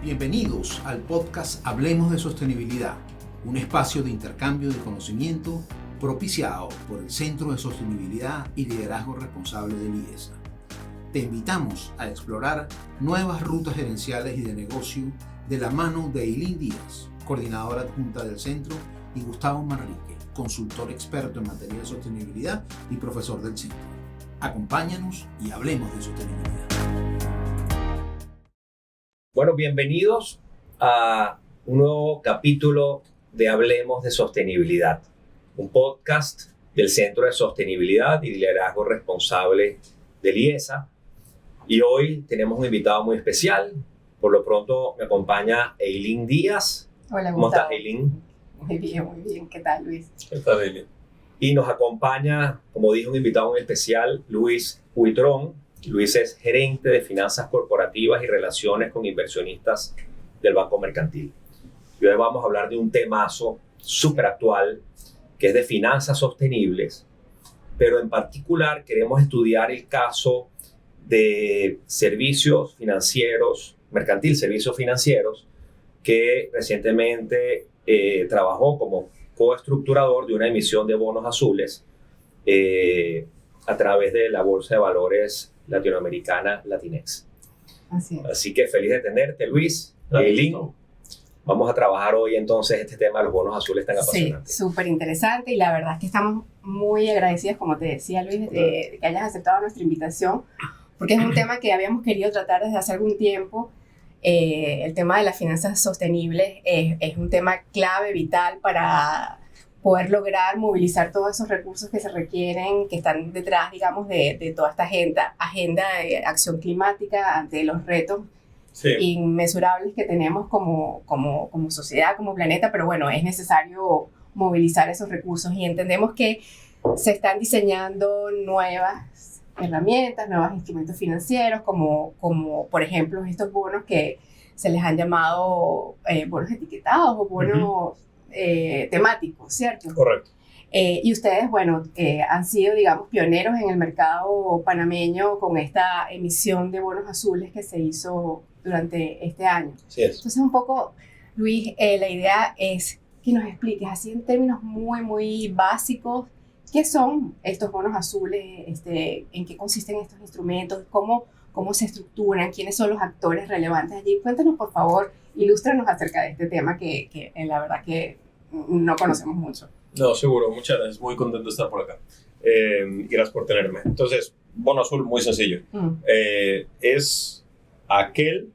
Bienvenidos al podcast Hablemos de Sostenibilidad, un espacio de intercambio de conocimiento propiciado por el Centro de Sostenibilidad y Liderazgo Responsable del IESA. Te invitamos a explorar nuevas rutas gerenciales y de negocio de la mano de Eileen Díaz, coordinadora adjunta del centro, y Gustavo Manrique, consultor experto en materia de sostenibilidad y profesor del centro. Acompáñanos y hablemos de sostenibilidad. Bueno, bienvenidos a un nuevo capítulo de Hablemos de Sostenibilidad, un podcast del Centro de Sostenibilidad y Liderazgo Responsable del IESA. Y hoy tenemos un invitado muy especial. Por lo pronto me acompaña Eileen Díaz. Hola, ¿Cómo Gustavo. estás, Eileen? Muy bien. ¿Qué tal, Luis? ¿Qué tal, Eileen? Y nos acompaña, como dijo, un invitado muy especial, Luis Huitrón. Luis es gerente de finanzas corporativas y relaciones con inversionistas del Banco Mercantil. Y hoy vamos a hablar de un temazo súper actual, que es de finanzas sostenibles, pero en particular queremos estudiar el caso de servicios financieros, Mercantil Servicios Financieros, que recientemente trabajó como coestructurador de una emisión de bonos azules a través de la Bolsa de Valores Latinoamericana Latinex. Así es. Así que feliz de tenerte, Luis. Eileen, vamos a trabajar hoy entonces este tema de los bonos azules tan apasionante. Sí, súper interesante, y la verdad es que estamos muy agradecidas, como te decía, Luis, de que hayas aceptado nuestra invitación, porque es un tema que habíamos querido tratar desde hace algún tiempo. El tema de las finanzas sostenibles es un tema clave, vital para poder lograr movilizar todos esos recursos que se requieren, que están detrás, digamos, de toda esta agenda de acción climática ante los retos inmesurables que tenemos como sociedad, como planeta. Pero bueno, es necesario movilizar esos recursos, y entendemos que se están diseñando nuevas herramientas, nuevos instrumentos financieros, como por ejemplo estos bonos que se les han llamado bonos etiquetados o bonos temáticos, ¿cierto? Correcto. Y ustedes, bueno, han sido, digamos, pioneros en el mercado panameño con esta emisión de bonos azules que se hizo durante este año. Así es. Entonces, un poco, Luis, la idea es que nos expliques, así en términos muy básicos, qué son estos bonos azules, en qué consisten estos instrumentos, cómo se estructuran, quiénes son los actores relevantes allí. Cuéntanos, por favor, ilústranos acerca de este tema que la verdad que no conocemos mucho. No, seguro, muchas gracias, muy contento de estar por acá. Gracias por tenerme. Entonces, bono azul, muy sencillo. Es aquel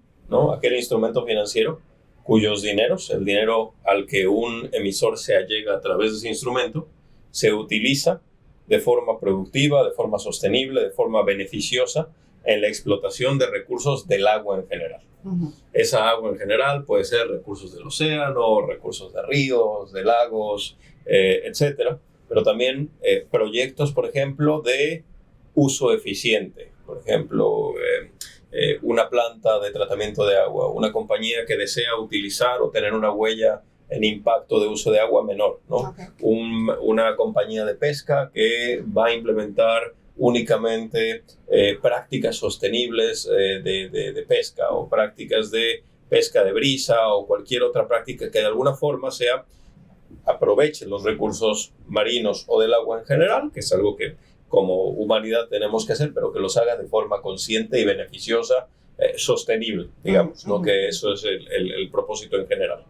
instrumento financiero cuyos dineros, el dinero al que un emisor se allega a través de ese instrumento, se utiliza de forma productiva, de forma sostenible, de forma beneficiosa en la explotación de recursos del agua en general. Esa agua en general puede ser recursos del océano, recursos de ríos, de lagos, etcétera, pero también proyectos, por ejemplo, de uso eficiente. Por ejemplo, una planta de tratamiento de agua, una compañía que desea utilizar o tener una huella en impacto de uso de agua menor, ¿no? Okay. Una compañía de pesca que va a implementar únicamente prácticas sostenibles de pesca, o prácticas de pesca de brisa, o cualquier otra práctica que de alguna forma aproveche los recursos marinos o del agua en general, que es algo que como humanidad tenemos que hacer, pero que los haga de forma consciente y beneficiosa, sostenible, digamos, ¿no? Que eso es el propósito en general.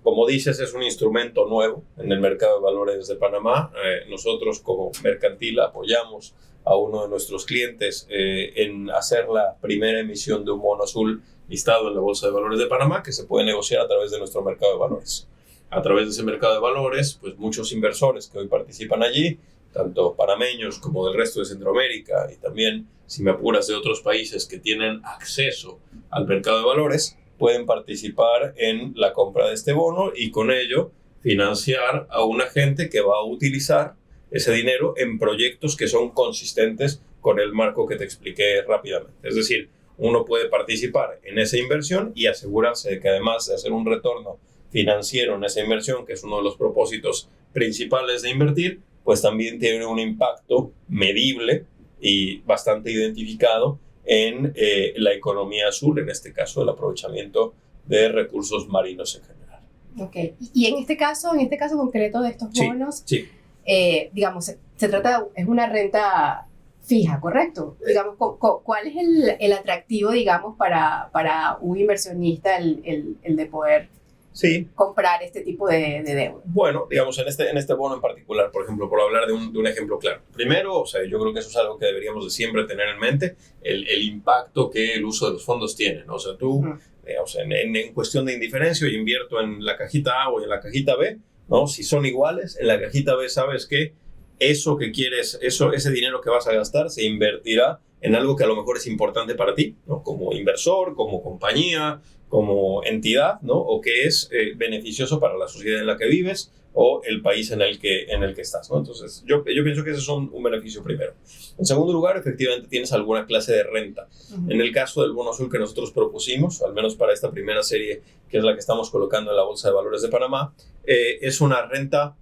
Como dices, es un instrumento nuevo en el mercado de valores de Panamá. Nosotros como Mercantil apoyamos a uno de nuestros clientes en hacer la primera emisión de un bono azul listado en la Bolsa de Valores de Panamá, que se puede negociar a través de nuestro mercado de valores. A través de ese mercado de valores, pues muchos inversores que hoy participan allí, tanto panameños como del resto de Centroamérica, y también, si me apuras, de otros países que tienen acceso al mercado de valores, pueden participar en la compra de este bono y con ello financiar a un agente que va a utilizar ese dinero en proyectos que son consistentes con el marco que te expliqué rápidamente. Es decir, uno puede participar en esa inversión y asegurarse de que, además de hacer un retorno financiero en esa inversión, que es uno de los propósitos principales de invertir, pues también tiene un impacto medible y bastante identificado en la economía azul, en este caso el aprovechamiento de recursos marinos en general. Ok. Y en este caso concreto de estos bonos, Sí. Digamos, se trata, es una renta fija, ¿correcto? Digamos, ¿cuál es el atractivo, digamos, para un inversionista el de poder Sí. comprar este tipo de deuda? Bueno, digamos, en este bono en particular, por ejemplo, por hablar de un ejemplo claro. Primero, o sea, yo creo que eso es algo que deberíamos de siempre tener en mente, el impacto que el uso de los fondos tiene, ¿no? O sea, tú, digamos, en cuestión de indiferencia, yo invierto en la cajita A o en la cajita B, ¿no? Si son iguales, en la cajita B sabes que eso que quieres, ese dinero que vas a gastar se invertirá en algo que a lo mejor es importante para ti, ¿no? Como inversor, como compañía, como entidad, ¿no? O que es beneficioso para la sociedad en la que vives o el país en el que estás, ¿no? Entonces, yo pienso que ese es un beneficio primero. En segundo lugar, efectivamente tienes alguna clase de renta. En el caso del bono azul que nosotros propusimos, al menos para esta primera serie, que es la que estamos colocando en la Bolsa de Valores de Panamá, es una renta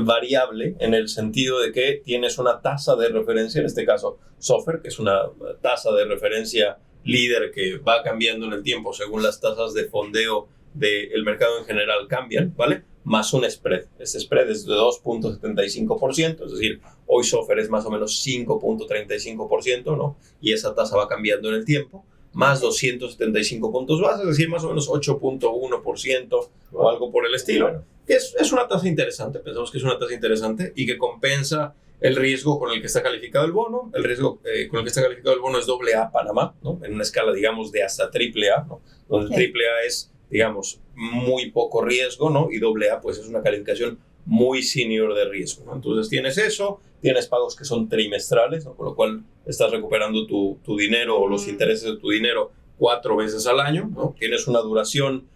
variable en el sentido de que tienes una tasa de referencia, en este caso SOFR, que es una tasa de referencia líder que va cambiando en el tiempo según las tasas de fondeo del mercado en general cambian, ¿vale? Más un spread. Ese spread es de 2.75%, es decir, hoy SOFR es más o menos 5.35%, ¿no? Y esa tasa va cambiando en el tiempo, más 275 puntos base, es decir, más o menos 8.1% o algo por el estilo. Bueno. Es una tasa interesante, pensamos que es una tasa interesante y que compensa el riesgo con el que está calificado el bono. El riesgo con el que está calificado el bono es AA Panamá, ¿no? En una escala, digamos, de hasta AAA, ¿no? Donde AAA es, digamos, muy poco riesgo, ¿no? Y AA, pues, es una calificación muy senior de riesgo, ¿no? Entonces tienes eso, tienes pagos que son trimestrales, ¿no? Con lo cual estás recuperando tu dinero o los intereses de tu dinero 4 veces al año, ¿no? Tienes una duración,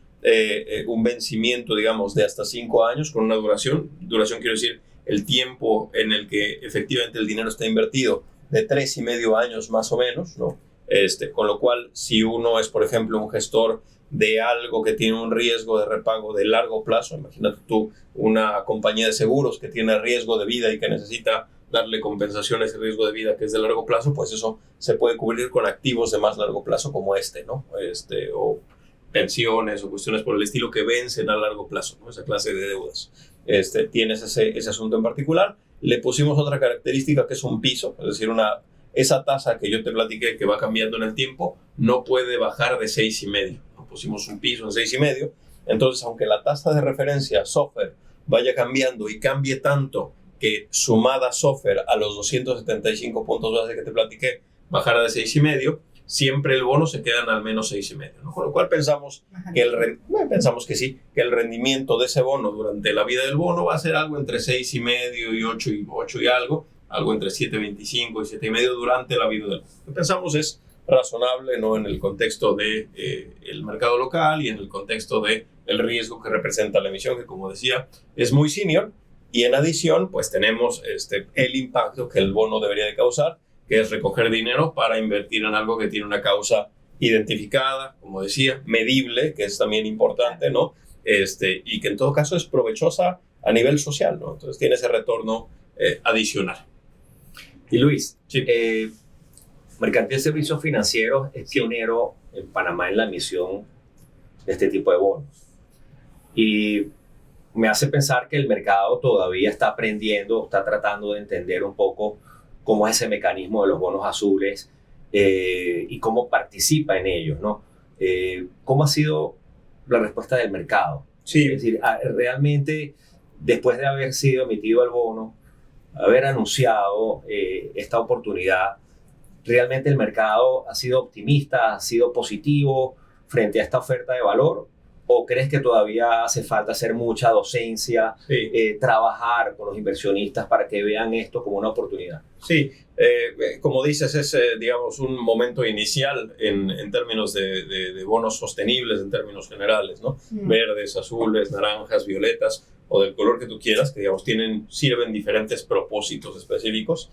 un vencimiento, digamos, de hasta 5 años, con una duración quiero decir el tiempo en el que efectivamente el dinero está invertido, de 3,5 años más o menos, ¿no? Con lo cual, si uno es, por ejemplo, un gestor de algo que tiene un riesgo de repago de largo plazo, imagínate tú una compañía de seguros que tiene riesgo de vida y que necesita darle compensación a ese riesgo de vida que es de largo plazo, pues eso se puede cubrir con activos de más largo plazo como ¿no? O pensiones o cuestiones por el estilo que vencen a largo plazo, ¿no? Esa clase de deudas. Tienes ese asunto en particular. Le pusimos otra característica que es un piso, es decir, esa tasa que yo te platiqué que va cambiando en el tiempo no puede bajar de 6,5. Pusimos un piso en 6,5. Entonces, aunque la tasa de referencia SOFR vaya cambiando y cambie tanto que sumada SOFR a los 275 puntos base que te platiqué bajara de 6,5, siempre el bono se queda en al menos 6,5, ¿no? Con lo cual pensamos que el rendimiento de ese bono durante la vida del bono va a ser algo entre 6,5 y 8 y algo entre 7,25 y 7,5 durante la vida del bono. Lo que pensamos es razonable, ¿no? En el contexto de el mercado local y en el contexto de el riesgo que representa la emisión, que como decía es muy senior, y en adición pues tenemos el impacto que el bono debería de causar, que es recoger dinero para invertir en algo que tiene una causa identificada, como decía, medible, que es también importante, ¿no? Y que en todo caso es provechosa a nivel social, ¿no? Entonces tiene ese retorno adicional. Y Luis, Sí. Mercantil Servicios Financieros es pionero en Panamá en la emisión de este tipo de bonos. Y me hace pensar que el mercado todavía está aprendiendo, está tratando de entender un poco cómo es ese mecanismo de los bonos azules y cómo participa en ellos, ¿no? ¿Cómo ha sido la respuesta del mercado? Sí. Es decir, realmente, después de haber sido emitido el bono, haber anunciado esta oportunidad, ¿realmente el mercado ha sido optimista, ha sido positivo frente a esta oferta de valor? ¿O crees que todavía hace falta hacer mucha docencia, trabajar con los inversionistas para que vean esto como una oportunidad? Sí, como dices, es digamos un momento inicial en términos de bonos sostenibles, en términos generales, ¿no? Verdes, azules, naranjas, violetas o del color que tú quieras, que digamos sirven diferentes propósitos específicos,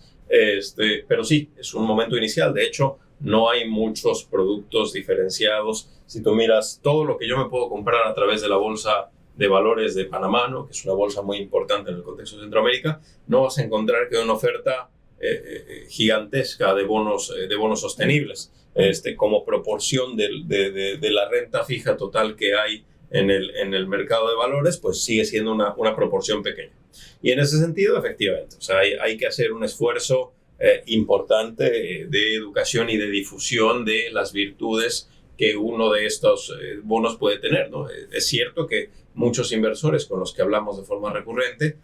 pero sí, es un momento inicial. De hecho, no hay muchos productos diferenciados. Si tú miras todo lo que yo me puedo comprar a través de la Bolsa de Valores de Panamá, ¿no? Que es una bolsa muy importante en el contexto de Centroamérica, no vas a encontrar que hay una oferta gigantesca de bonos sostenibles. como proporción de la renta fija total que hay en el mercado de valores, pues sigue siendo una proporción pequeña. Y en ese sentido, efectivamente, o sea, hay que hacer un esfuerzo importante de educación y de difusión de las virtudes que uno de estos bonos puede tener, ¿no? Es cierto que muchos inversores con los que hablamos de forma recurrente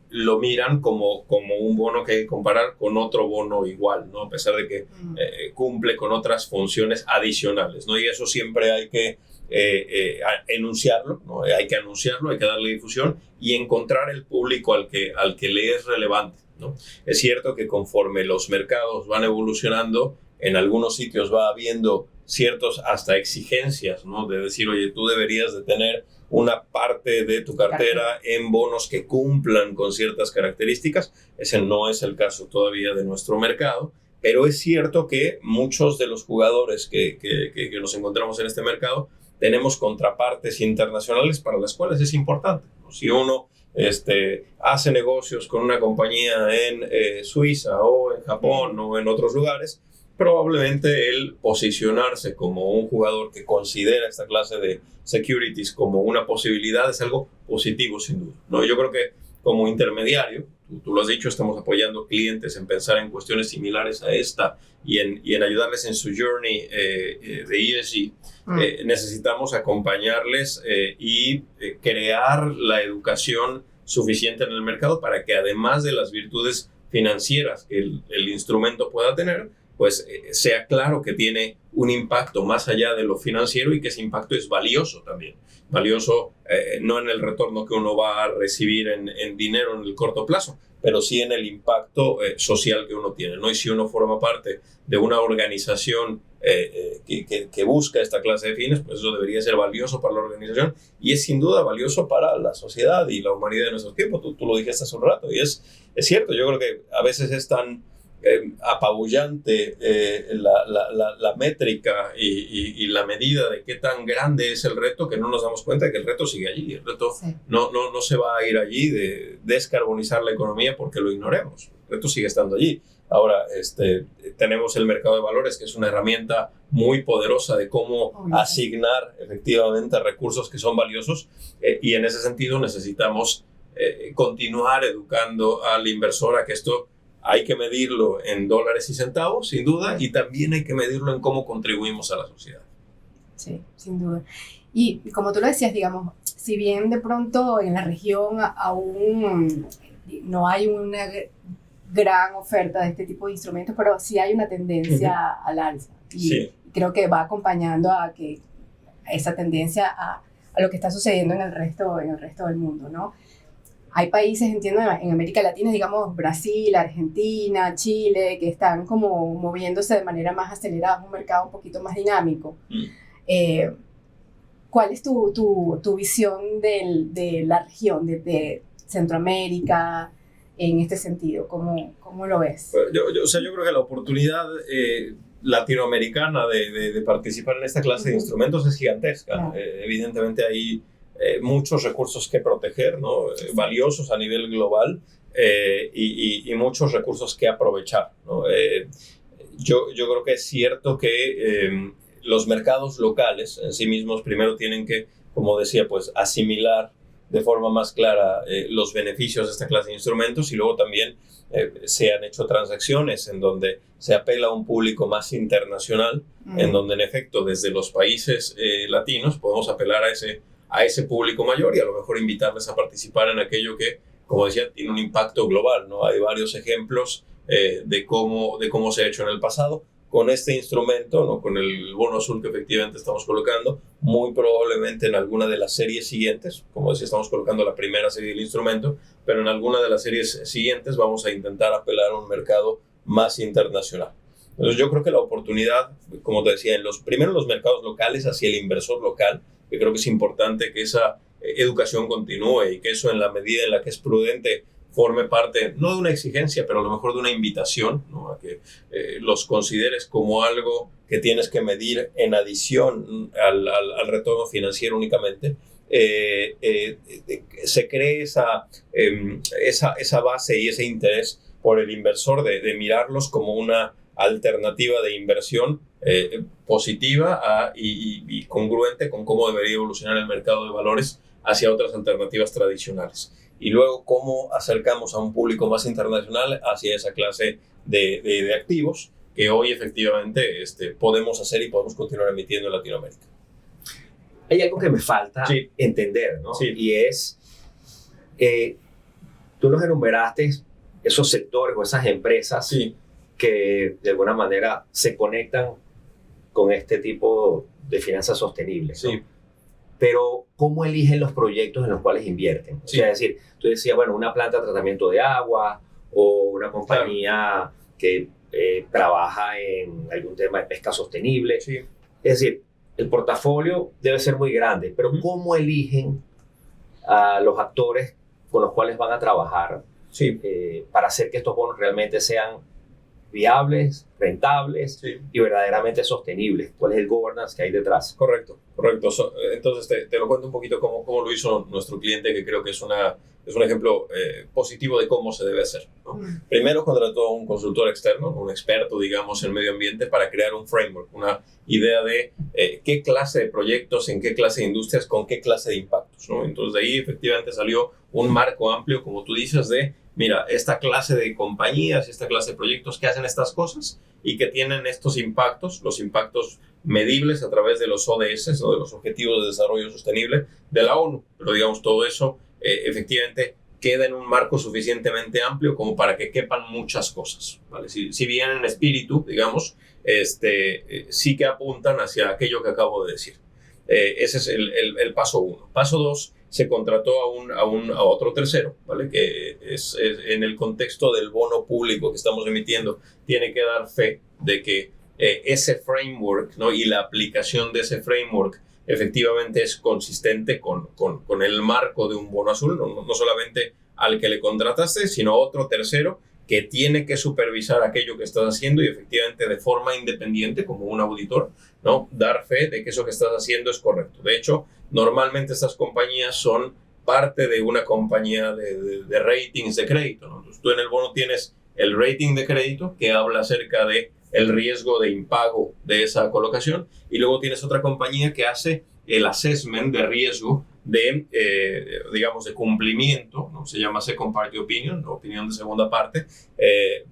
lo miran como un bono que hay que comparar con otro bono igual, ¿no? A pesar de que cumple con otras funciones adicionales, ¿no? Y eso siempre hay que enunciarlo, ¿no? Hay que anunciarlo, hay que darle difusión y encontrar el público al que le es relevante, ¿no? Es cierto que conforme los mercados van evolucionando, en algunos sitios va habiendo ciertos hasta exigencias, ¿no? De decir, oye, tú deberías de tener una parte de tu cartera en bonos que cumplan con ciertas características. Ese no es el caso todavía de nuestro mercado, pero es cierto que muchos de los jugadores que nos encontramos en este mercado tenemos contrapartes internacionales para las cuales es importante, ¿no? Si uno hace negocios con una compañía en Suiza o en Japón o en otros lugares, probablemente el posicionarse como un jugador que considera esta clase de securities como una posibilidad es algo positivo, sin duda, ¿no? Yo creo que como intermediario, tú lo has dicho, estamos apoyando clientes en pensar en cuestiones similares a esta y en ayudarles en su journey de ESG. Necesitamos acompañarles y crear la educación suficiente en el mercado para que además de las virtudes financieras que el instrumento pueda tener, pues sea claro que tiene un impacto más allá de lo financiero y que ese impacto es valioso también. Valioso no en el retorno que uno va a recibir en dinero en el corto plazo, pero sí en el impacto social que uno tiene, ¿no? Y si uno forma parte de una organización que busca esta clase de fines, pues eso debería ser valioso para la organización y es sin duda valioso para la sociedad y la humanidad de nuestros tiempos. Tú lo dijiste hace un rato y es cierto. Yo creo que a veces es tan apabullante la métrica y la medida de qué tan grande es el reto que no nos damos cuenta de que el reto sigue allí. El reto no se va a ir allí de descarbonizar la economía porque lo ignoremos. El reto sigue estando allí. Ahora, tenemos el mercado de valores, que es una herramienta muy poderosa de cómo asignar efectivamente recursos que son valiosos y en ese sentido necesitamos continuar educando al inversor a que esto hay que medirlo en dólares y centavos, sin duda, y también hay que medirlo en cómo contribuimos a la sociedad. Sí, sin duda. Y como tú lo decías, digamos, si bien de pronto en la región aún no hay una gran oferta de este tipo de instrumentos, pero sí hay una tendencia al alza. Y creo que va acompañando a esa tendencia a lo que está sucediendo en el resto del mundo, ¿no? Hay países, entiendo, en América Latina, digamos Brasil, Argentina, Chile, que están como moviéndose de manera más acelerada, un mercado un poquito más dinámico. ¿Cuál es tu visión de la región, de Centroamérica, en este sentido? ¿Cómo lo ves? Yo creo que la oportunidad latinoamericana de participar en esta clase de instrumentos es gigantesca. Claro. Evidentemente hay muchos recursos que proteger, ¿no? Valiosos a nivel global y muchos recursos que aprovechar, ¿no? Yo creo que es cierto que los mercados locales en sí mismos primero tienen que, como decía, pues asimilar de forma más clara los beneficios de esta clase de instrumentos y luego también se han hecho transacciones en donde se apela a un público más internacional, en donde en efecto desde los países latinos podemos apelar a ese público mayor y a lo mejor invitarles a participar en aquello que, como decía, tiene un impacto global, ¿no? Hay varios ejemplos de cómo se ha hecho en el pasado. Con este instrumento, ¿no? Con el bono azul que efectivamente estamos colocando, muy probablemente en alguna de las series siguientes, como decía, estamos colocando la primera serie del instrumento, pero en alguna de las series siguientes vamos a intentar apelar a un mercado más internacional. Entonces yo creo que la oportunidad, como te decía, primero en los mercados locales hacia el inversor local, que creo que es importante que esa educación continúe y que eso en la medida en la que es prudente forme parte, no de una exigencia, pero a lo mejor de una invitación, ¿no? A que los consideres como algo que tienes que medir en adición al retorno financiero únicamente. Se cree esa base y ese interés por el inversor de mirarlos como una alternativa de inversión positiva y congruente con cómo debería evolucionar el mercado de valores hacia otras alternativas tradicionales. Y luego cómo acercamos a un público más internacional hacia esa clase de activos que hoy efectivamente podemos hacer y podemos continuar emitiendo en Latinoamérica. Hay algo que me falta entender, ¿no? Sí. Y es, tú nos enumeraste esos sectores o esas empresas que de alguna manera se conectan con este tipo de finanzas sostenibles, ¿no? Sí. Pero, ¿cómo eligen los proyectos en los cuales invierten? O sea, es decir, tú decías, bueno, una planta de tratamiento de agua o una compañía que trabaja en algún tema de pesca sostenible. Sí. Es decir, el portafolio debe ser muy grande, pero ¿cómo eligen a los actores con los cuales van a trabajar para hacer que estos bonos realmente sean viables, rentables y verdaderamente sostenibles? ¿Cuál es el governance que hay detrás? Correcto. Entonces te lo cuento un poquito cómo lo hizo nuestro cliente, que creo que es un ejemplo positivo de cómo se debe hacer, ¿no? Primero contrató a un consultor externo, un experto, digamos, en medio ambiente, para crear un framework, una idea de qué clase de proyectos, en qué clase de industrias, con qué clase de impactos, ¿no? Entonces de ahí efectivamente salió un marco amplio, como tú dices, de mira, esta clase de compañías, esta clase de proyectos que hacen estas cosas y que tienen estos impactos, los impactos medibles a través de los ODS, ¿no? De los Objetivos de Desarrollo Sostenible de la ONU. Pero digamos, todo eso efectivamente queda en un marco suficientemente amplio como para que quepan muchas cosas, ¿vale? Si bien en espíritu, digamos, sí que apuntan hacia aquello que acabo de decir. Ese es el paso 1. Paso 2, se contrató a otro tercero, ¿vale? Que es en el contexto del bono público que estamos emitiendo, tiene que dar fe de que ese framework, ¿no? Y la aplicación de ese framework efectivamente es consistente con el marco de un bono azul, no solamente al que le contrataste, sino a otro tercero que tiene que supervisar aquello que estás haciendo y efectivamente de forma independiente, como un auditor, ¿no? Dar fe de que eso que estás haciendo es correcto. De hecho, normalmente estas compañías son parte de una compañía de ratings de crédito, ¿no? Entonces, tú en el bono tienes el rating de crédito que habla acerca de el riesgo de impago de esa colocación, y luego tienes otra compañía que hace el assessment de riesgo digamos, de cumplimiento, ¿no? Se llama Second Party Opinion, opinión de segunda parte,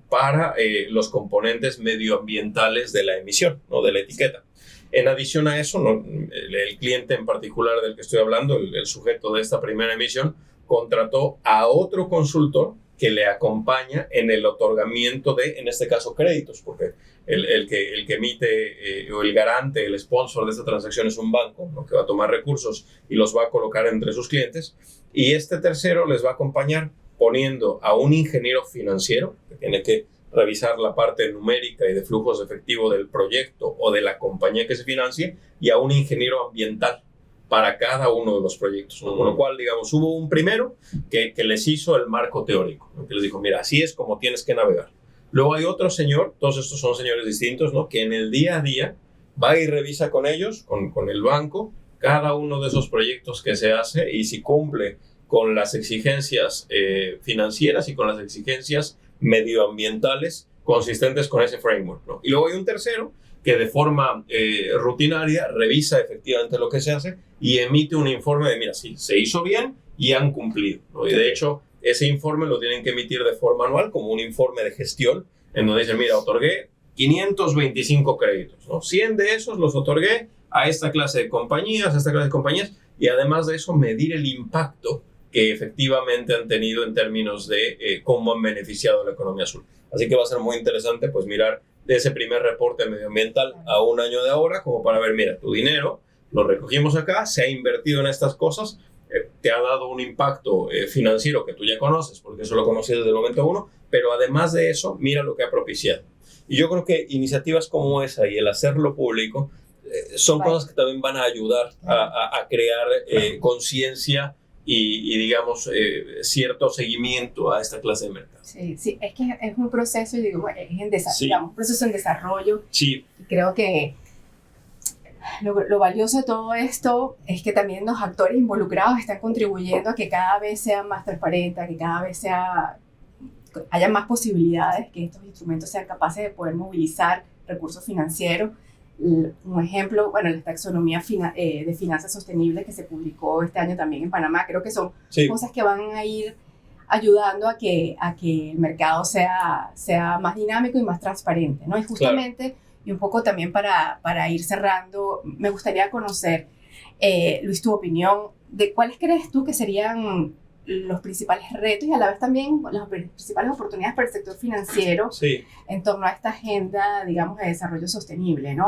para los componentes medioambientales de la emisión, ¿no? De la etiqueta. En adición a eso, ¿no? El cliente en particular del que estoy hablando, el sujeto de esta primera emisión, contrató a otro consultor que le acompaña en el otorgamiento de, en este caso, créditos, porque el que emite o el garante, el sponsor de esta transacción es un banco, ¿no? Que va a tomar recursos y los va a colocar entre sus clientes, y este tercero les va a acompañar poniendo a un ingeniero financiero que tiene que revisar la parte numérica y de flujos de efectivo del proyecto o de la compañía que se financie, y a un ingeniero ambiental para cada uno de los proyectos, ¿no? Con lo cual, digamos, hubo un primero que les hizo el marco teórico, ¿no? Que les dijo, mira, así es como tienes que navegar. Luego hay otro señor, todos estos son señores distintos, ¿no? Que en el día a día va y revisa con ellos, con el banco, cada uno de esos proyectos que se hace y si cumple con las exigencias financieras y con las exigencias medioambientales consistentes con ese framework, ¿no? Y luego hay un tercero que de forma rutinaria revisa efectivamente lo que se hace y emite un informe de, mira, sí, se hizo bien y han cumplido, ¿no? Y de hecho, ese informe lo tienen que emitir de forma anual como un informe de gestión, en donde dicen, mira, otorgué 525 créditos, ¿no? 100 de esos los otorgué a esta clase de compañías, y además de eso, medir el impacto que efectivamente han tenido en términos de cómo han beneficiado a la economía azul. Así que va a ser muy interesante, pues, mirar de ese primer reporte medioambiental a un año de ahora, como para ver, mira, tu dinero lo recogimos acá, se ha invertido en estas cosas, te ha dado un impacto financiero que tú ya conoces, porque eso lo conocías desde el momento 1, pero además de eso, mira lo que ha propiciado. Y yo creo que iniciativas como esa y el hacerlo público son cosas que también van a ayudar a crear conciencia y digamos, cierto seguimiento a esta clase de mercado. Sí, es que es un proceso, digamos, digamos, un proceso en desarrollo. Sí. Y creo que lo valioso de todo esto es que también los actores involucrados están contribuyendo a que cada vez sea más transparente, a que cada vez sea haya más posibilidades, que estos instrumentos sean capaces de poder movilizar recursos financieros. Un ejemplo, bueno, la taxonomía de finanzas sostenibles que se publicó este año también en Panamá, creo que son cosas que van a ir ayudando a que el mercado sea más dinámico y más transparente, ¿no? Y justamente, y un poco también para ir cerrando, me gustaría conocer, Luis, tu opinión de cuáles crees tú que serían los principales retos y a la vez también las principales oportunidades para el sector financiero en torno a esta agenda, digamos, de desarrollo sostenible, ¿no?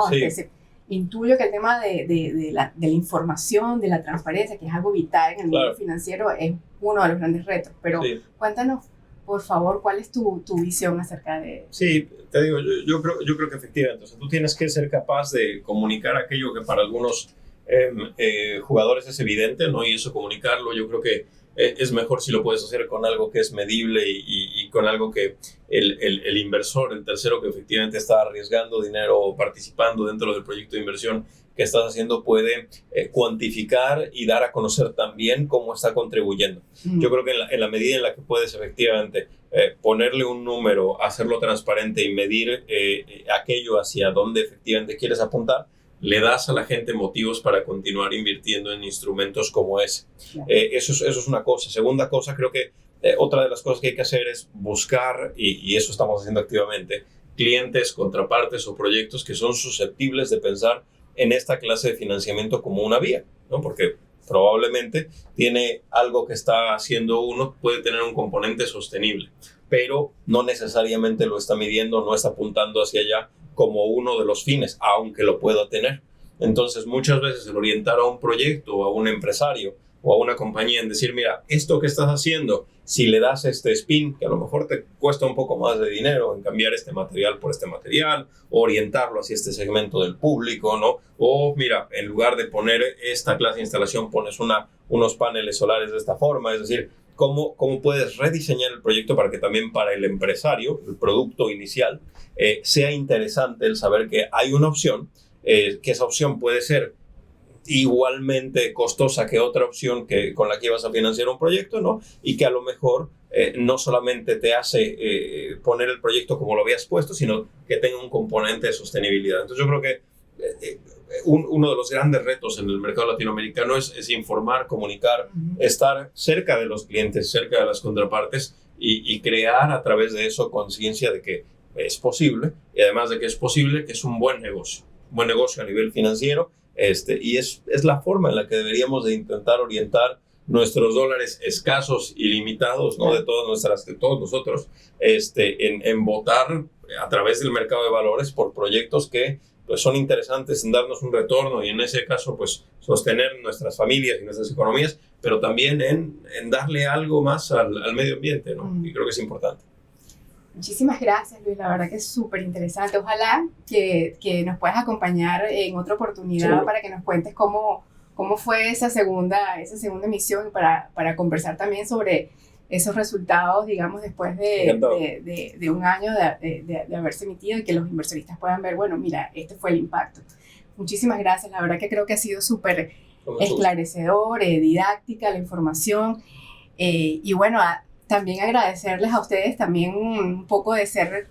Intuyo que el tema de la información, de la transparencia, que es algo vital en el mundo financiero, es uno de los grandes retos. Pero cuéntanos, por favor, ¿cuál es tu visión acerca de...? Sí, te digo, yo creo que efectivamente, o sea, tú tienes que ser capaz de comunicar aquello que para algunos jugadores es evidente, ¿no? Y eso comunicarlo, yo creo que es mejor si lo puedes hacer con algo que es medible y con algo que el inversor, el tercero que efectivamente está arriesgando dinero o participando dentro del proyecto de inversión que estás haciendo puede cuantificar y dar a conocer también cómo está contribuyendo. Yo creo que en la medida en la que puedes efectivamente ponerle un número, hacerlo transparente y medir aquello hacia dónde efectivamente quieres apuntar, le das a la gente motivos para continuar invirtiendo en instrumentos como ese. Eso es una cosa. Segunda cosa, creo que otra de las cosas que hay que hacer es buscar, y eso estamos haciendo activamente, clientes, contrapartes o proyectos que son susceptibles de pensar en esta clase de financiamiento como una vía, ¿no? Porque probablemente tiene algo que está haciendo uno, puede tener un componente sostenible, pero no necesariamente lo está midiendo, no está apuntando hacia allá como uno de los fines, aunque lo pueda tener. Entonces, muchas veces el orientar a un proyecto o a un empresario o a una compañía en decir, mira, esto que estás haciendo, si le das este spin, que a lo mejor te cuesta un poco más de dinero en cambiar este material por este material, o orientarlo hacia este segmento del público, ¿no? O mira, en lugar de poner esta clase de instalación, pones unos paneles solares de esta forma. Es decir, ¿cómo puedes rediseñar el proyecto para que también para el empresario, el producto inicial, sea interesante el saber que hay una opción, que esa opción puede ser igualmente costosa que otra opción con la que ibas a financiar un proyecto, ¿no? Y que a lo mejor no solamente te hace poner el proyecto como lo habías puesto, sino que tenga un componente de sostenibilidad. Entonces yo creo que uno de los grandes retos en el mercado latinoamericano es informar, comunicar, estar cerca de los clientes, cerca de las contrapartes y crear a través de eso conciencia de que es posible, y además de que es posible, que es un buen negocio a nivel financiero, y es la forma en la que deberíamos de intentar orientar nuestros dólares escasos y limitados, ¿no? de todos nosotros, en votar a través del mercado de valores por proyectos que pues, son interesantes en darnos un retorno y en ese caso pues sostener nuestras familias y nuestras economías, pero también en darle algo más al medio ambiente, ¿no? Y creo que es importante. Muchísimas gracias, Luis. La verdad que es súper interesante. Ojalá que nos puedas acompañar en otra oportunidad para que nos cuentes cómo fue esa segunda emisión para conversar también sobre esos resultados, digamos, después de un año de haberse emitido y que los inversionistas puedan ver, bueno, mira, este fue el impacto. Muchísimas gracias. La verdad que creo que ha sido súper esclarecedor, didáctica la información. Y bueno, también agradecerles a ustedes también un poco de ser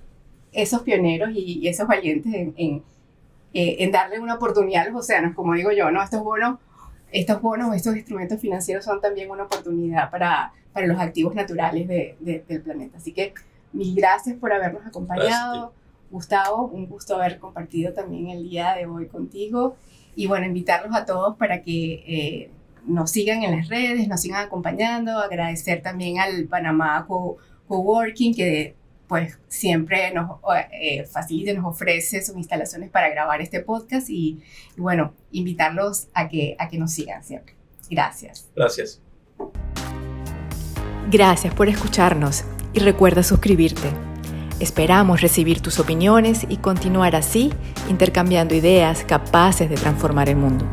esos pioneros y esos valientes en darle una oportunidad a los océanos, como digo yo, ¿no? Estos bonos, estos instrumentos financieros son también una oportunidad para los activos naturales del planeta. Así que mil gracias por habernos acompañado. Gustavo, un gusto haber compartido también el día de hoy contigo. Y bueno, invitarlos a todos para que nos sigan en las redes, nos sigan acompañando. Agradecer también al Panamá Coworking, que pues siempre nos facilita, nos ofrece sus instalaciones para grabar este podcast y bueno, invitarlos a que nos sigan siempre. Gracias. Gracias. Gracias por escucharnos y recuerda suscribirte. Esperamos recibir tus opiniones y continuar así intercambiando ideas capaces de transformar el mundo.